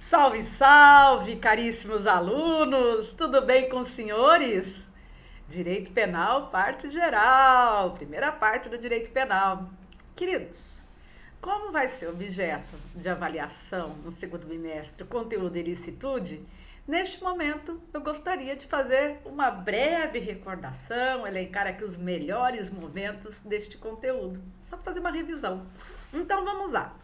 Salve, salve, caríssimos alunos! Tudo bem com os senhores? Direito Penal, parte geral, primeira parte do Direito Penal. Queridos, como vai ser objeto de avaliação no segundo bimestre o conteúdo e ilicitude, neste momento eu gostaria de fazer uma breve recordação, elencar aqui os melhores momentos deste conteúdo, só para fazer uma revisão. Então vamos lá.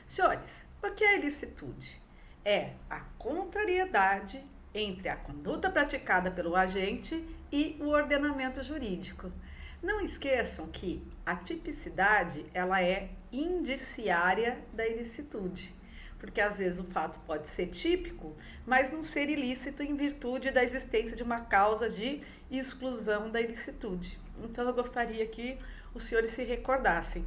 Senhores, o que é ilicitude? É a contrariedade entre a conduta praticada pelo agente e o ordenamento jurídico. Não esqueçam que a tipicidade ela é indiciária da ilicitude, porque às vezes o fato pode ser típico, mas não ser ilícito em virtude da existência de uma causa de exclusão da ilicitude. Então eu gostaria que os senhores se recordassem.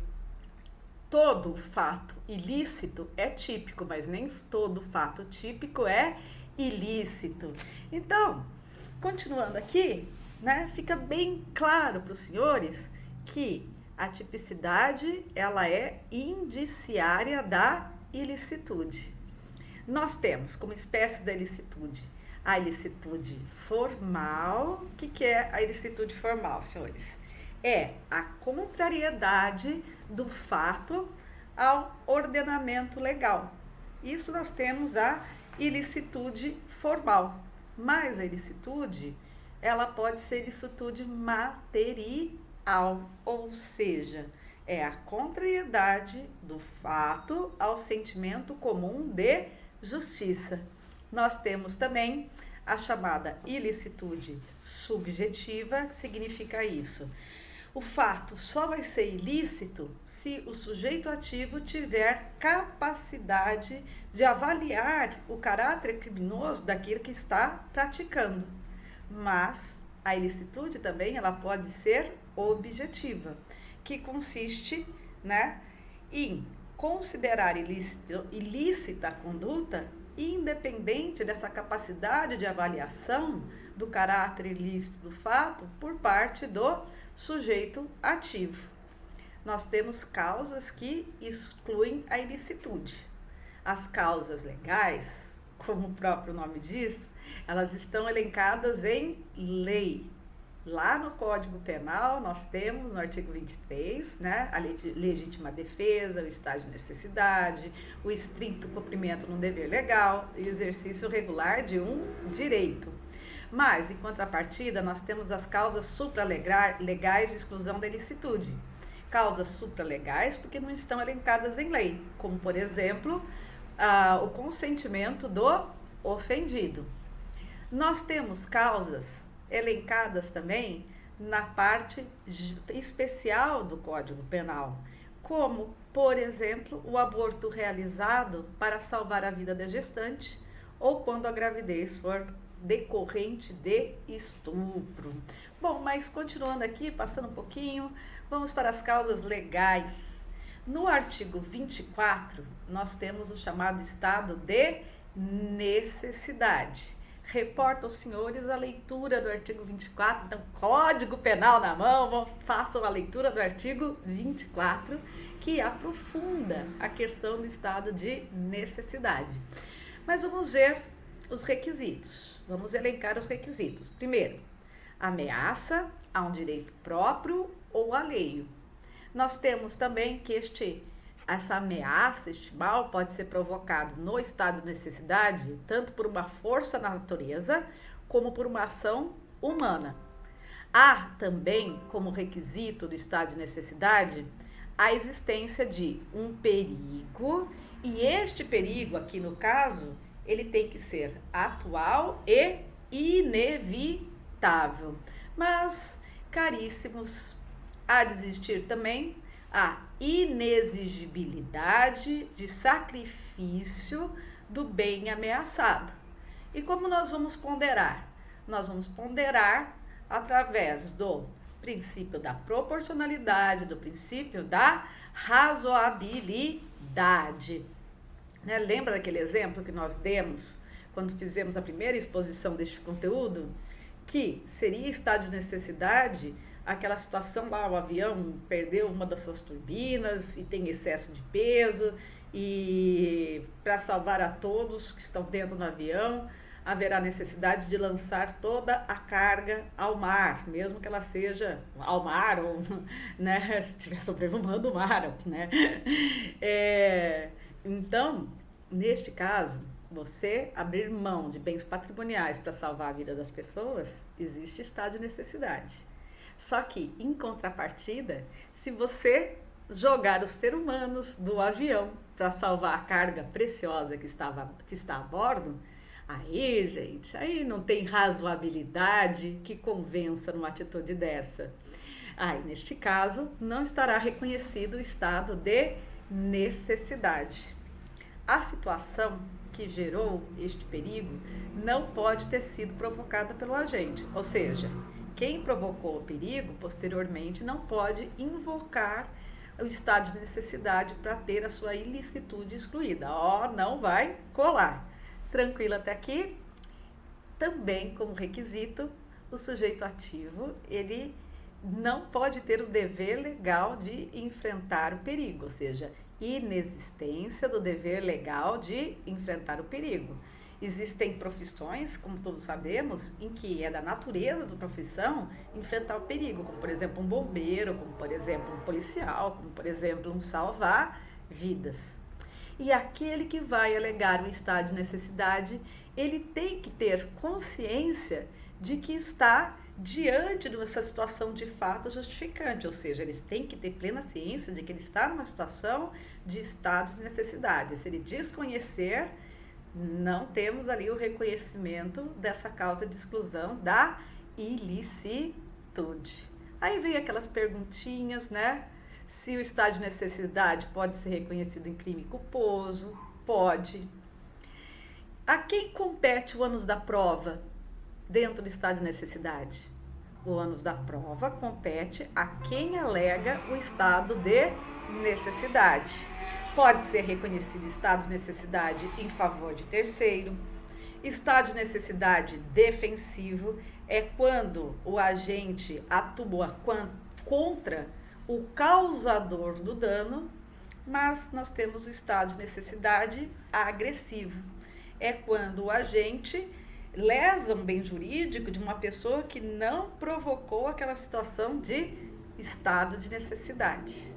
Todo fato ilícito é típico, mas nem todo fato típico é ilícito. Então, continuando aqui, fica bem claro para os senhores que a tipicidade ela é indiciária da ilicitude. Nós temos como espécies da ilicitude a ilicitude formal. O que é a ilicitude formal, senhores? É a contrariedade do fato ao ordenamento legal. Isso nós temos a ilicitude formal. Mas a ilicitude, ela pode ser ilicitude material, ou seja, é a contrariedade do fato ao sentimento comum de justiça. Nós temos também a chamada ilicitude subjetiva, que significa isso. O fato só vai ser ilícito se o sujeito ativo tiver capacidade de avaliar o caráter criminoso daquilo que está praticando. Mas a ilicitude também ela pode ser objetiva, que consiste em considerar ilícita a conduta independente dessa capacidade de avaliação do caráter ilícito do fato por parte do sujeito ativo. Nós temos causas que excluem a ilicitude. As causas legais, como o próprio nome diz, elas estão elencadas em lei. Lá no Código Penal, nós temos no artigo 23, a lei de legítima defesa, o estado de necessidade, o estrito cumprimento de um dever legal e o exercício regular de um direito. Mas, em contrapartida, nós temos as causas supralegais de exclusão da ilicitude. Causas supralegais porque não estão elencadas em lei, como, por exemplo, o consentimento do ofendido. Nós temos causas elencadas também na parte especial do Código Penal, como, por exemplo, o aborto realizado para salvar a vida da gestante ou quando a gravidez for decorrente de estupro. Bom, mas continuando aqui, passando um pouquinho, vamos para as causas legais. No artigo 24, nós temos o chamado estado de necessidade. Reporto aos senhores a leitura do artigo 24, então, Código Penal na mão, façam a leitura do artigo 24, que aprofunda a questão do estado de necessidade. Mas vamos ver os requisitos. Vamos elencar os requisitos. Primeiro, ameaça a um direito próprio ou alheio. Nós temos também que essa ameaça, este mal, pode ser provocado no estado de necessidade, tanto por uma força da natureza, como por uma ação humana. Há também, como requisito do estado de necessidade, a existência de um perigo, e este perigo, aqui no caso, ele tem que ser atual e inevitável. Mas, caríssimos, há de existir também a inexigibilidade de sacrifício do bem ameaçado. E como nós vamos ponderar? Nós vamos ponderar através do princípio da proporcionalidade, do princípio da razoabilidade. Lembra daquele exemplo que nós demos quando fizemos a primeira exposição deste conteúdo? Que seria estado de necessidade aquela situação lá, o avião perdeu uma das suas turbinas e tem excesso de peso e para salvar a todos que estão dentro do avião, haverá necessidade de lançar toda a carga ao mar, mesmo que ela seja ao mar ou, né, se estiver sobrevoando o mar, né? Então, neste caso, você abrir mão de bens patrimoniais para salvar a vida das pessoas, existe estado de necessidade. Só que, em contrapartida, se você jogar os seres humanos do avião para salvar a carga preciosa que está a bordo, aí, gente, aí não tem razoabilidade que convença numa atitude dessa. Aí, neste caso, não estará reconhecido o estado de necessidade. A situação que gerou este perigo não pode ter sido provocada pelo agente, ou seja, quem provocou o perigo posteriormente não pode invocar o estado de necessidade para ter a sua ilicitude excluída. Não vai colar. Tranquilo até aqui? Também, como requisito, o sujeito ativo, ele não pode ter o dever legal de enfrentar o perigo, ou seja, inexistência do dever legal de enfrentar o perigo. Existem profissões, como todos sabemos, em que é da natureza da profissão enfrentar o perigo, como por exemplo um bombeiro, como por exemplo um policial, como por exemplo um salvar-vidas. E aquele que vai alegar o estado de necessidade, ele tem que ter consciência de que está diante dessa situação de fato justificante, ou seja, ele tem que ter plena ciência de que ele está numa situação de estado de necessidade. Se ele desconhecer, não temos ali o reconhecimento dessa causa de exclusão da ilicitude. Aí vem aquelas perguntinhas, né? Se o estado de necessidade pode ser reconhecido em crime culposo? Pode. A quem compete o ônus da prova dentro do estado de necessidade? O ônus da prova compete a quem alega o estado de necessidade. Pode ser reconhecido estado de necessidade em favor de terceiro. Estado de necessidade defensivo é quando o agente atua contra o causador do dano, mas nós temos o estado de necessidade agressivo. É quando o agente lesa um bem jurídico de uma pessoa que não provocou aquela situação de estado de necessidade.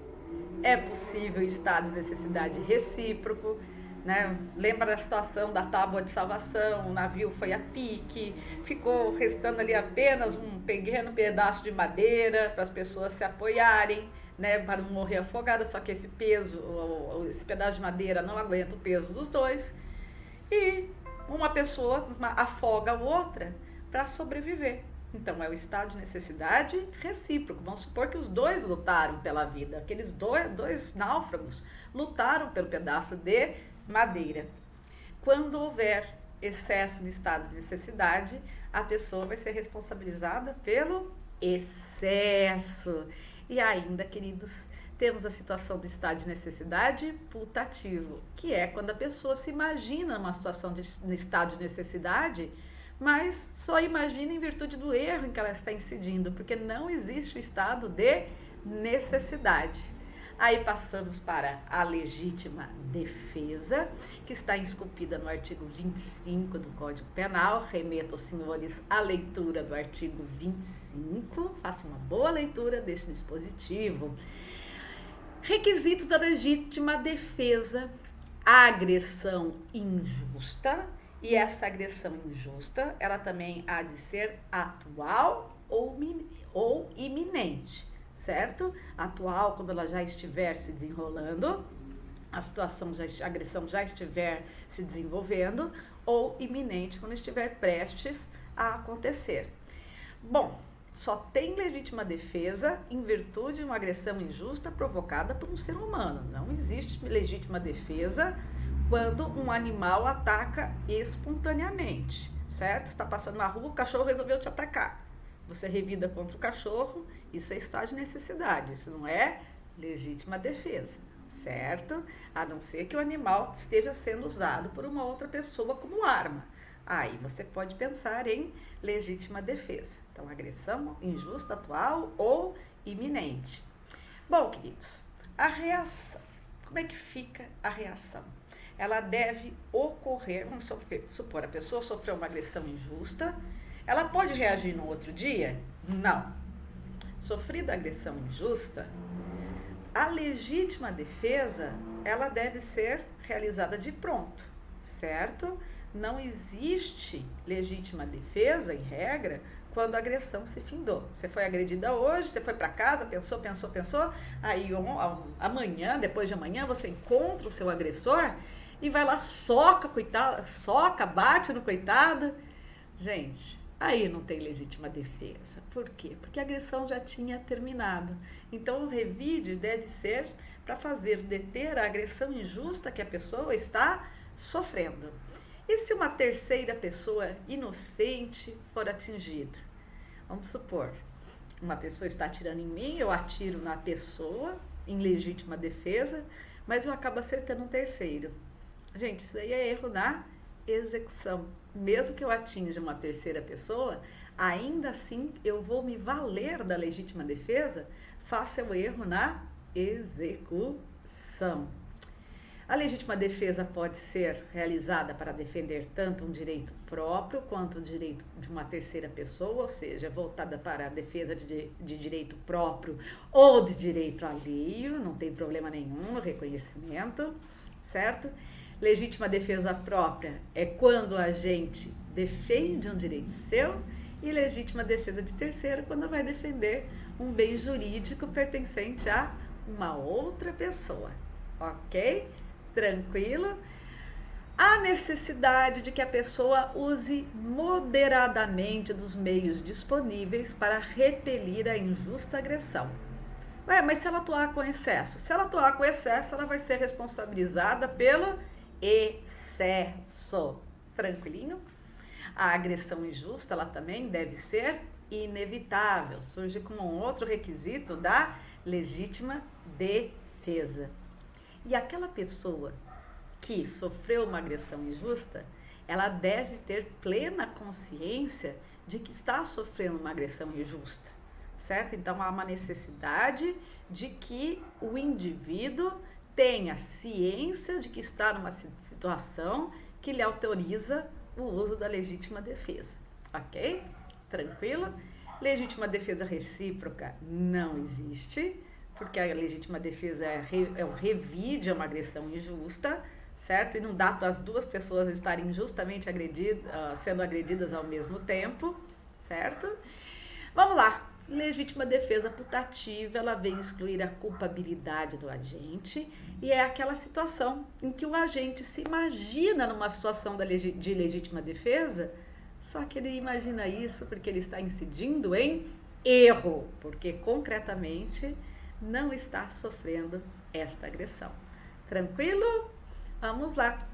É possível estado de necessidade recíproco, né? Lembra da situação da tábua de salvação, o navio foi a pique, ficou restando ali apenas um pequeno pedaço de madeira para as pessoas se apoiarem, né? Para não morrer afogada, só que esse peso, esse pedaço de madeira não aguenta o peso dos dois, e uma pessoa afoga a outra para sobreviver. Então, é o estado de necessidade recíproco. Vamos supor que os dois lutaram pela vida. Aqueles dois náufragos lutaram pelo pedaço de madeira. Quando houver excesso de estado de necessidade, a pessoa vai ser responsabilizada pelo excesso. E ainda, queridos, temos a situação do estado de necessidade putativo, que é quando a pessoa se imagina numa situação de estado de necessidade, mas só imagina em virtude do erro em que ela está incidindo, porque não existe o estado de necessidade. Aí passamos para a legítima defesa, que está esculpida no artigo 25 do Código Penal. Remeto aos senhores à leitura do artigo 25, faça uma boa leitura deste dispositivo. Requisitos da legítima defesa: a agressão injusta. E essa agressão injusta, ela também há de ser atual ou iminente, certo? Atual, quando ela já estiver se desenrolando, a agressão já estiver se desenvolvendo, ou iminente, quando estiver prestes a acontecer. Bom, só tem legítima defesa em virtude de uma agressão injusta provocada por um ser humano. Não existe legítima defesa quando um animal ataca espontaneamente, certo? Você está passando na rua, o cachorro resolveu te atacar. Você revida contra o cachorro, isso é estado de necessidade, isso não é legítima defesa, certo? A não ser que o animal esteja sendo usado por uma outra pessoa como arma. Aí você pode pensar em legítima defesa. Então, agressão injusta, atual ou iminente. Bom, queridos, a reação como é que fica a reação? Ela deve ocorrer, vamos supor, a pessoa sofreu uma agressão injusta, ela pode reagir no outro dia? Não. Sofrida agressão injusta, a legítima defesa, ela deve ser realizada de pronto, certo? Não existe legítima defesa, em regra, quando a agressão se findou. Você foi agredida hoje, você foi para casa, pensou, aí amanhã, depois de amanhã, você encontra o seu agressor e vai lá, bate no coitado. Gente, aí não tem legítima defesa. Por quê? Porque a agressão já tinha terminado. Então, o revide deve ser para fazer deter a agressão injusta que a pessoa está sofrendo. E se uma terceira pessoa inocente for atingida? Vamos supor, uma pessoa está atirando em mim, eu atiro na pessoa, em legítima defesa, mas eu acabo acertando um terceiro. Gente, isso aí é erro na execução. Mesmo que eu atinja uma terceira pessoa, ainda assim eu vou me valer da legítima defesa, faça o erro na execução. A legítima defesa pode ser realizada para defender tanto um direito próprio quanto o direito de uma terceira pessoa, ou seja, voltada para a defesa de direito próprio ou de direito alheio, não tem problema nenhum no reconhecimento, certo? Legítima defesa própria é quando a gente defende um direito seu, e legítima defesa de terceiro quando vai defender um bem jurídico pertencente a uma outra pessoa, ok? Tranquilo? A necessidade de que a pessoa use moderadamente dos meios disponíveis para repelir a injusta agressão. Ué, mas se ela atuar com excesso? Se ela atuar com excesso, ela vai ser responsabilizada pelo excesso. Tranquilinho? A agressão injusta, ela também deve ser inevitável. Surge como um outro requisito da legítima defesa. E aquela pessoa que sofreu uma agressão injusta, ela deve ter plena consciência de que está sofrendo uma agressão injusta, certo? Então, há uma necessidade de que o indivíduo tenha ciência de que está numa situação que lhe autoriza o uso da legítima defesa, ok? Tranquilo? Legítima defesa recíproca não existe, porque a legítima defesa é o revide a uma agressão injusta, certo? E não dá para as duas pessoas estarem injustamente sendo agredidas ao mesmo tempo, certo? Vamos lá. Legítima defesa putativa, ela vem excluir a culpabilidade do agente, e é aquela situação em que o agente se imagina numa situação de legítima defesa, só que ele imagina isso porque ele está incidindo em erro, porque concretamente não está sofrendo esta agressão. Tranquilo? Vamos lá.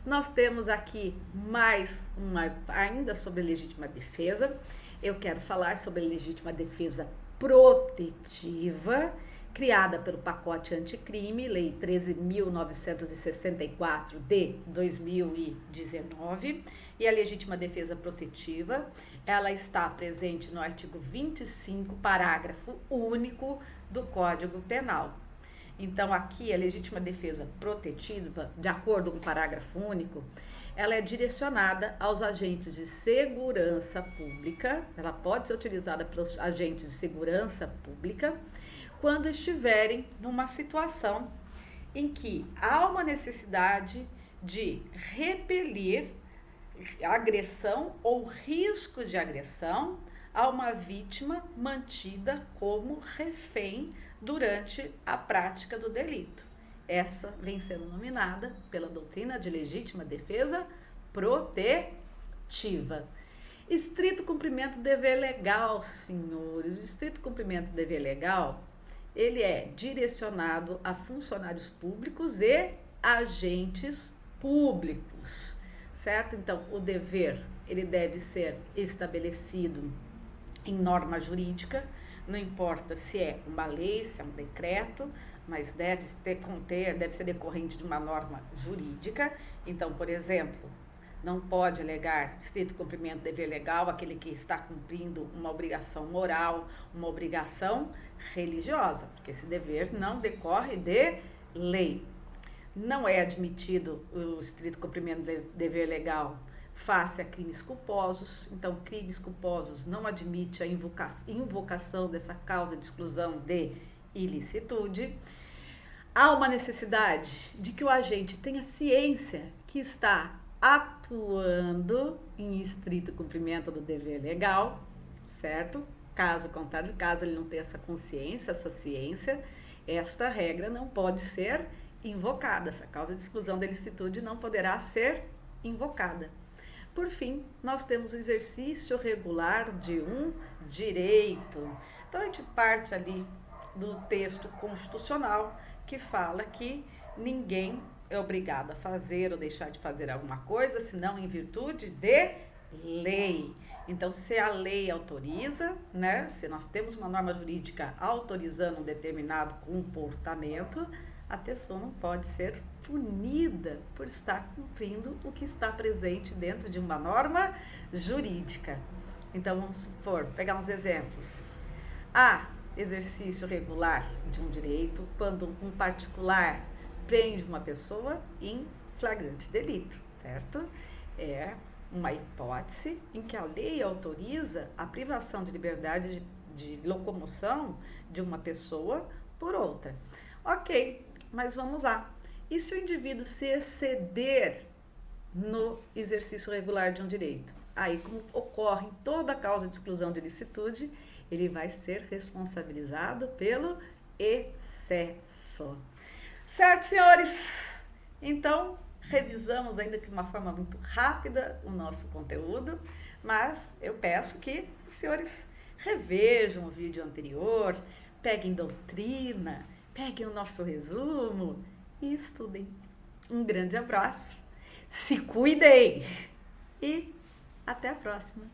Nós temos aqui mais uma ainda sobre legítima defesa. Eu quero falar sobre a legítima defesa protetiva, criada pelo pacote anticrime, Lei 13.964 de 2019. E a legítima defesa protetiva, ela está presente no artigo 25, parágrafo único do Código Penal. Então, aqui, a legítima defesa protetiva, de acordo com o parágrafo único, ela é direcionada aos agentes de segurança pública, ela pode ser utilizada pelos agentes de segurança pública, quando estiverem numa situação em que há uma necessidade de repelir agressão ou risco de agressão a uma vítima mantida como refém durante a prática do delito. Essa vem sendo nominada pela doutrina de legítima defesa protetiva. Estrito cumprimento do dever legal, senhores. Estrito cumprimento do dever legal, ele é direcionado a funcionários públicos e agentes públicos, certo? Então, o dever, ele deve ser estabelecido em norma jurídica, não importa se é uma lei, se é um decreto, mas deve ser decorrente de uma norma jurídica. Então, por exemplo, não pode alegar estrito cumprimento do dever legal aquele que está cumprindo uma obrigação moral, uma obrigação religiosa, porque esse dever não decorre de lei, não é admitido o estrito cumprimento de dever legal face a crimes culposos. Então, crimes culposos não admite a invocação dessa causa de exclusão de ilicitude. Há uma necessidade de que o agente tenha ciência que está atuando em estrito cumprimento do dever legal, certo? Caso contrário, caso ele não tenha essa consciência, essa ciência, esta regra não pode ser invocada. Essa causa de exclusão da ilicitude não poderá ser invocada. Por fim, nós temos o exercício regular de um direito. Então, a gente parte ali do texto constitucional que fala que ninguém é obrigado a fazer ou deixar de fazer alguma coisa, senão em virtude de lei. Então, se a lei autoriza, né, se nós temos uma norma jurídica autorizando um determinado comportamento, a pessoa não pode ser punida por estar cumprindo o que está presente dentro de uma norma jurídica. Então, vamos supor, pegar uns exemplos. Há exercício regular de um direito quando um particular prende uma pessoa em flagrante delito, certo? É uma hipótese em que a lei autoriza a privação de liberdade de locomoção de uma pessoa por outra. Ok, mas vamos lá. E se o indivíduo se exceder no exercício regular de um direito? Aí, como ocorre em toda causa de exclusão de ilicitude, ele vai ser responsabilizado pelo excesso. Certo, senhores? Então, revisamos ainda de uma forma muito rápida o nosso conteúdo, mas eu peço que os senhores revejam o vídeo anterior, peguem doutrina, peguem o nosso resumo e estudem. Um grande abraço, se cuidem e até a próxima!